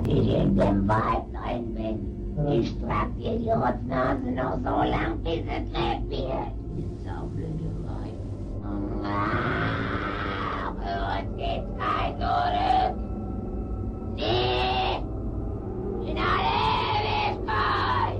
in dem Weiblein bin. Ich trag dir die Rotznase noch so lang, bis es lebt wird. Saublöde Weib. Für uns gibt's kein Zurück. Nie! In alle Ewigkeit!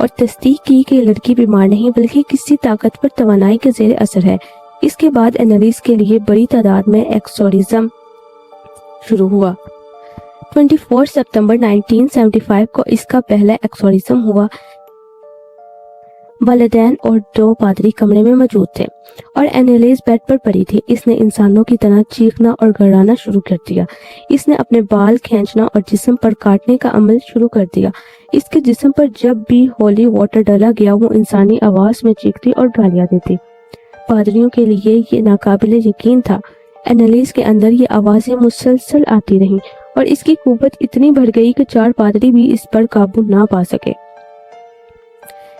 اور تصدیق کی کہ لڑکی بیمار نہیں بلکہ کسی طاقتور توانائی کے زیر اثر ہے۔ اس کے بعد اینالیز کے لیے بڑی تعداد میں ایکسورسزم شروع ہوا۔ 24 ستمبر 1975 کو اس کا پہلا ایکسورسزم ہوا۔ والدین اور 2 پادری کمرے میں موجود تھے اور اینالیز بیڈ پر پڑی تھی۔ اس نے انسانوں کی طرح چیخنا اور گڑانا شروع کر دیا۔ اس نے اپنے بال کھینچنا اور جسم پر کاٹنے کا عمل شروع کر دیا۔ اس کے جسم پر جب بھی ہولی واٹر ڈالا گیا وہ انسانی آواز میں چیختی اور گالیاں دیتی۔ پادریوں کے لیے یہ ناقابل یقین تھا۔ اینالیز کے اندر یہ آوازیں مسلسل آتی رہیں اور اس کی قوت اتنی بڑھ گئی کہ 4 پادری بھی اس پر قابو نہ پا سکے۔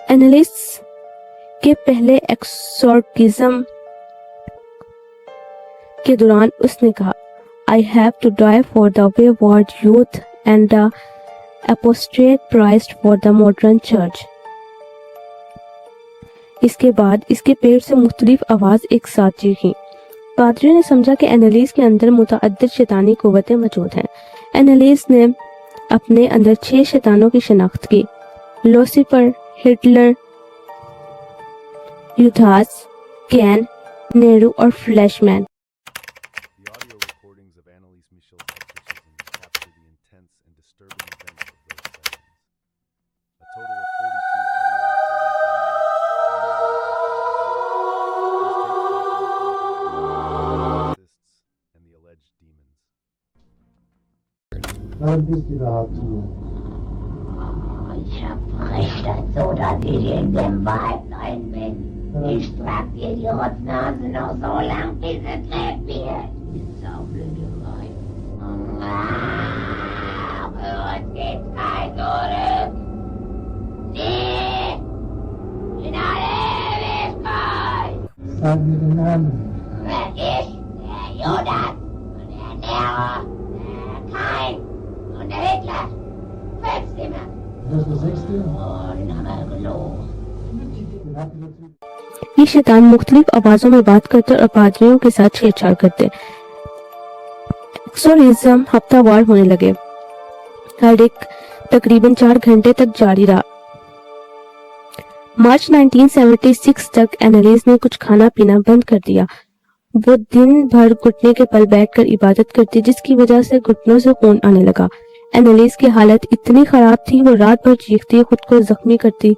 اینالیز کے پہلے ایکسورسزم کے دوران اس نے کہا I have to die for the wayward youth and the apostate priest for the modern church۔ اس کے بعد اس کے پیٹ سے مختلف آواز ایک ساتھ چیخیں۔ پادریوں نے سمجھا کہ اینالیز کے اندر متعدد شیطانی قوتیں موجود ہیں۔ اینالیز نے اپنے اندر 6 شیطانوں کی شناخت کی: Lucifer, Hitler, Judas, Cain, Nero اور Flashman. The audio recordings of Annalise Michel's exorcisms capture the intense and disturbing events of those sessions. A total of 42 audio recordings were made, primarily by exorcists and the alleged demons. Dann bist du überhaupt hier. Ich verspreche das so, dass ich in dem Wald rein bin. Ich trag dir die Rotznase noch so lang, bis es lebt wird. Diese Blöderei. Es geht kein zurück. Sie in alle Ewigkeit. Sag mir den Namen. Ich, der Judas und der Nero, der Kain und der Hitler. 5 Zimmer. Das ist der 6. Oh, den haben wir gelogen. Den habt ihr natürlich. یہ شیطان مختلف آوازوں میں بات کرتے اور پادریوں کے ساتھ چھیڑ چھاڑ کرتے۔ ایکسورسزم ہفتہ وار ہونے لگے۔ ہر ایک تقریباً 4 گھنٹے تک جاری رہا۔ مارچ 1976 تک اینالیز نے کچھ کھانا پینا بند کر دیا۔ وہ دن بھر گھٹنے کے پل بیٹھ کر عبادت کرتی جس کی وجہ سے گھٹنوں سے خون آنے لگا۔ اینالیز کی حالت اتنی خراب تھی وہ رات بھر چیختی، خود کو زخمی کرتی،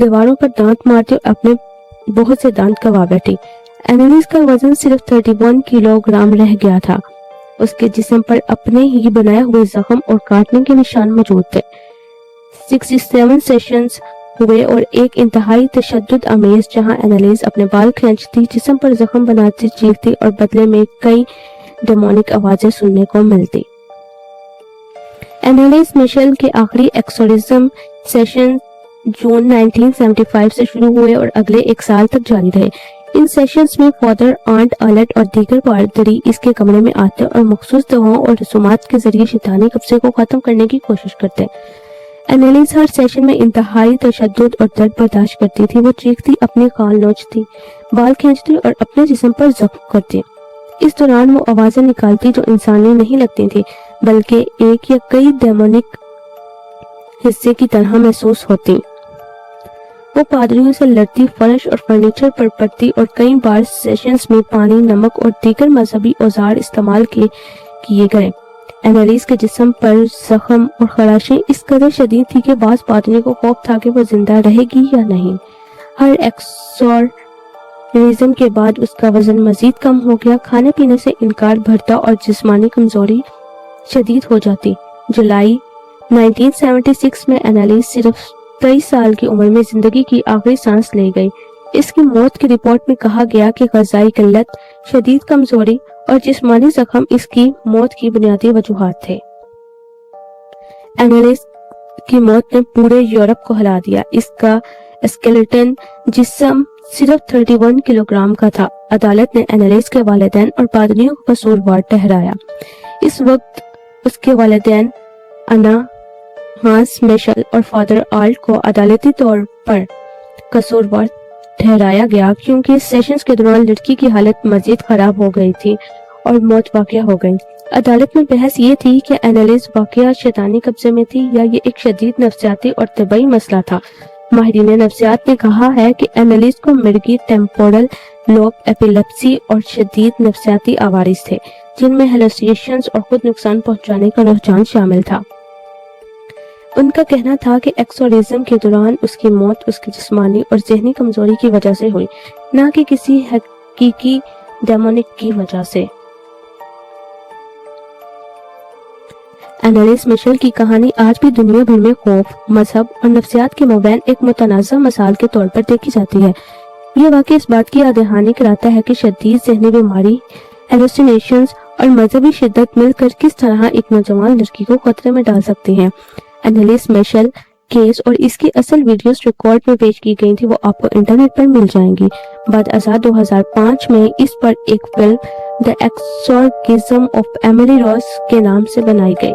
دیواروں پر دانت مارتی اور اپنے بہت سے دانت گنوا بیٹھی۔ اینالیز کا وزن صرف 31 کلو گرام رہ گیا تھا۔ اس کے جسم پر اپنے ہی بنائے ہوئے زخم اور کاٹنے کے نشان موجود تھے۔ 67 سیشنز ہوئے اور ایک انتہائی تشدد آمیز جہاں اینالیز اپنے بال کھینچتی، جسم پر زخم بناتی، چیختی اور بدلے میں کئی ڈیمونک آوازیں سننے کو ملتی۔ اینالیز میشل کے آخری ایکسورسزم سیشن جون 1975 سے شروع ہوئے اور اگلے 1 سال تک جاری رہے۔ ان سیشنز میں فادر آنٹ الٹ اور دیگر پادری اس کے کمرے میں آتے اور مخصوص دعاؤں اور رسومات کے ذریعے شیطانی قبضے کو ختم کرنے کی کوشش کرتے۔ اینالیز ہر سیشن میں انتہائی تشدد اور درد برداشت کرتی تھی۔ وہ چیختی، اپنی کان نوچتی، بال کھینچتی اور اپنے جسم پر زخم کرتی۔ اس دوران وہ آوازیں نکالتی جو انسانی نہیں لگتی تھی بلکہ ایک یا کئی ڈیمونک حصے کی طرح محسوس ہوتی۔ وہ پادریوں سے لڑتی، فرش اور فرنیچر پر پڑتی اور کئی بار سیشنز میں پانی، نمک اور دیگر مذہبی اوزار استعمال کیے گئے۔ اینالیز کے جسم پر زخم اور خراشیں اس قدر شدید تھی کہ بعض پادریوں کو خوف تھا کہ وہ زندہ رہے گی یا نہیں۔ ہر ایکسورسزم کے بعد اس کا وزن مزید کم ہو گیا، کھانے پینے سے انکار بڑھتا اور جسمانی کمزوری شدید ہو جاتی۔ جولائی 1976 میں اینالیز صرف 23 سال کی عمر میں زندگی کی آخری سانس لے گئی۔ اس کی موت کی رپورٹ میں کہا گیا کہ غذائی قلت، شدید کمزوری اور جسمانی زخم اس کی موت کی بنیادی وجوہات تھے۔ اینالیز کی موت نے پورے یورپ کو ہلا دیا۔ اس کا اسکیلیٹن جسم صرف 31 کلو گرام کا تھا۔ عدالت نے اینالیز کے والدین اور پادریوں کو قصوروار ٹھہرایا۔ اس وقت اس کے والدین انا، ہانس میشل اور فادر آلٹ کو عدالتی طور پر قصوروار ٹھہرایا گیا کیونکہ سیشنز کے دوران لڑکی کی حالت مزید خراب ہو گئی تھی اور موت واقع ہو گئی۔ عدالت میں بحث یہ تھی کہ اینالیز واقعہ شیطانی قبضے میں تھی یا یہ ایک شدید نفسیاتی اور طبعی مسئلہ تھا۔ ماہرین نفسیات نے کہا ہے کہ اینالیس کو مرگی ٹیمپورل لوب ایپیلیپسی اور شدید نفسیاتی عوارض تھے جن میں ہیلوسینیشنز اور خود نقصان پہنچانے کا رجحان شامل تھا۔ ان کا کہنا تھا کہ ایکسورسزم کے دوران اس کی موت اس کی جسمانی اور ذہنی کمزوری کی وجہ سے ہوئی، نہ کہ کسی حقیقی ڈیمونک کی وجہ سے۔ اینالیس مشل کی کہانی آج بھی دنیا بھر میں خوف، مذہب اور نفسیات کے مابین ایک متنازع مثال کے طور پر دیکھی جاتی ہے۔ یہ واقعہ اس بات کی یاد دہانی کراتا ہے کہ شدید ذہنی بیماری، ہیلوسینیشنز اور مذہبی شدت مل کر کس طرح ایک نوجوان لڑکی کو خطرے میں ڈال سکتی ہیں۔ اینالیس مشل کیس اور اس کی اصل ویڈیوز ریکارڈ میں پیش کی گئی تھی، وہ آپ کو انٹرنیٹ پر مل جائیں گی۔ بعد ازاں 2005 میں اس پر ایک فلم دی ایکسورسزم آف ایملی روز کے نام سے بنائی گئی۔